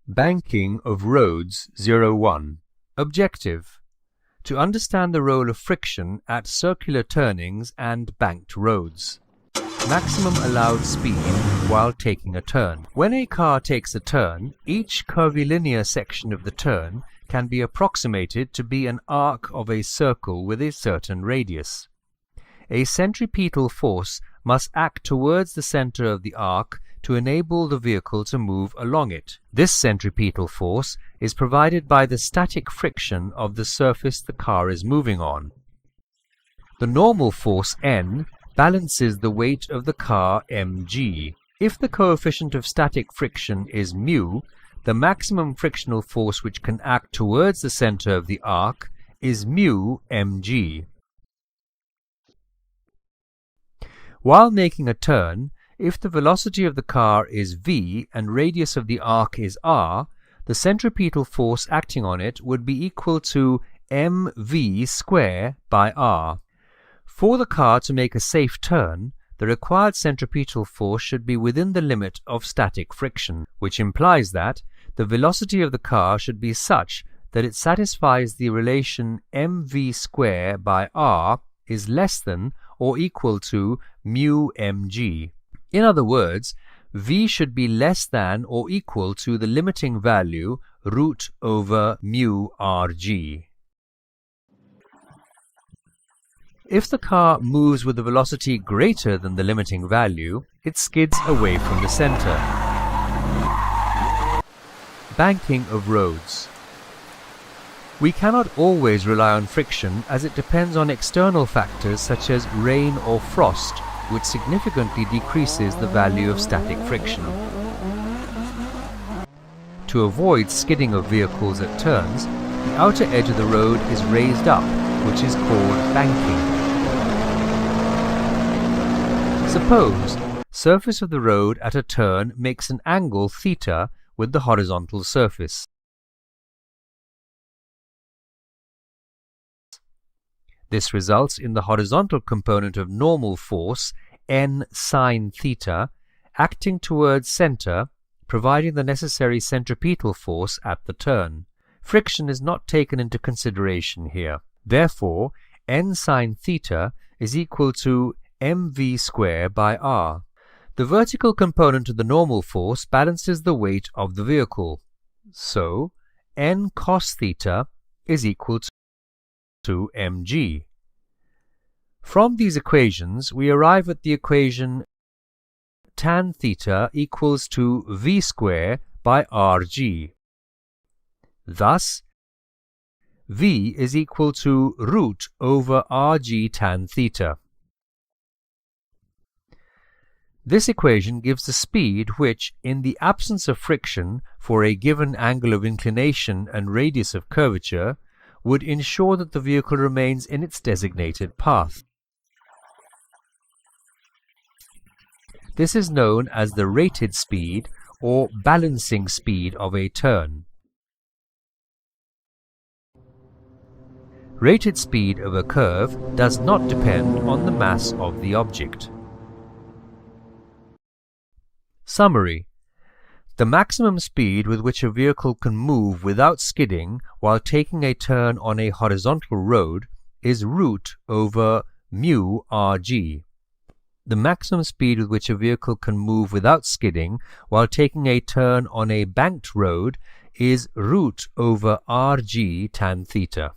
Banking of roads 01. Objective: to understand the role of friction at circular turnings and banked roads. Maximum allowed speed while taking a turn. When a car takes a turn, each curvilinear section of the turn can be approximated to be an arc of a circle with a certain radius. A centripetal force must act towards the center of the arc to enable the vehicle to move along it. This centripetal force is provided by the static friction of the surface the car is moving on. The normal force N balances the weight of the car mg. If the coefficient of static friction is mu, the maximum frictional force which can act towards the center of the arc is mu mg. While making a turn, if the velocity of the car is v and radius of the arc is r, the centripetal force acting on it would be equal to mv square by r. For the car to make a safe turn, the required centripetal force should be within the limit of static friction, which implies that the velocity of the car should be such that it satisfies the relation mv square by r is less than or equal to mu mg. In other words, v should be less than or equal to the limiting value root over mu rg. If the car moves with a velocity greater than the limiting value, it skids away from the center. Banking of roads. We cannot always rely on friction as it depends on external factors such as rain or frost, which significantly decreases the value of static friction. To avoid skidding of vehicles at turns, the outer edge of the road is raised up, which is called banking. Suppose surface of the road at a turn makes an angle theta with the horizontal surface. This results in the horizontal component of normal force n sine theta acting towards center, providing the necessary centripetal force at the turn. Friction is not taken into consideration here. Therefore, n sine theta is equal to mv square by r. The vertical component of the normal force balances the weight of the vehicle. So, n cos theta is equal to mg. From these equations, we arrive at the equation tan theta equals to v square by rg. Thus, v is equal to root over rg tan theta. This equation gives the speed which, in the absence of friction for a given angle of inclination and radius of curvature, would ensure that the vehicle remains in its designated path. This is known as the rated speed or balancing speed of a turn. Rated speed of a curve does not depend on the mass of the object. Summary: the maximum speed with which a vehicle can move without skidding while taking a turn on a horizontal road is root over mu rg. The maximum speed with which a vehicle can move without skidding while taking a turn on a banked road is root over rg tan theta.